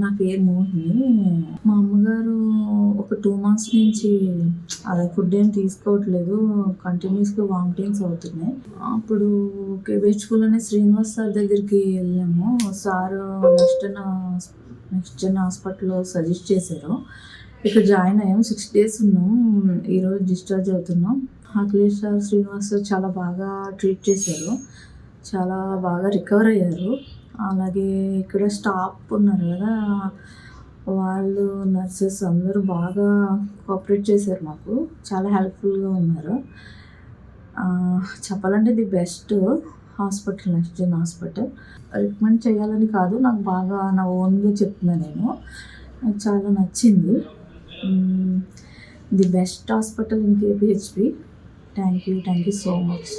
నా పేరు మోహిని. మా అమ్మగారు ఒక 2 మంత్స్ నుంచి అదే ఫుడ్ ఏం తీసుకోవట్లేదు. కంటిన్యూస్గా వామిటింగ్స్ అవుతున్నాయి. అప్పుడు కేబిహెచ్ స్కూల్లోనే శ్రీనివాస్ సార్ దగ్గరికి వెళ్ళాము. సార్ నెక్స్ట్ జన్ హాస్పిటల్లో సజెస్ట్ చేశారు. ఇక్కడ జాయిన్ అయ్యాం. 6 days ఉన్నాం. ఈరోజు డిశ్చార్జ్ అవుతున్నాం. అఖిలేష్ సార్, శ్రీనివాస్ సార్ చాలా బాగా ట్రీట్ చేశారు. చాలా బాగా రికవర్ అయ్యారు. అలాగే ఇక్కడ స్టాఫ్ ఉన్నారు కదా, వాళ్ళు నర్సెస్ అందరూ బాగా కోఆపరేట్ చేశారు. మాకు చాలా హెల్ప్ఫుల్గా ఉన్నారు. చెప్పాలంటే the best hospital next Jan hospital. Recommend చేయాలని కాదు, నాకు బాగా నా ఓన్గా చెప్తున్నా నేను. నాకు చాలా నచ్చింది. The best hospital in KPHB. Thank you so much.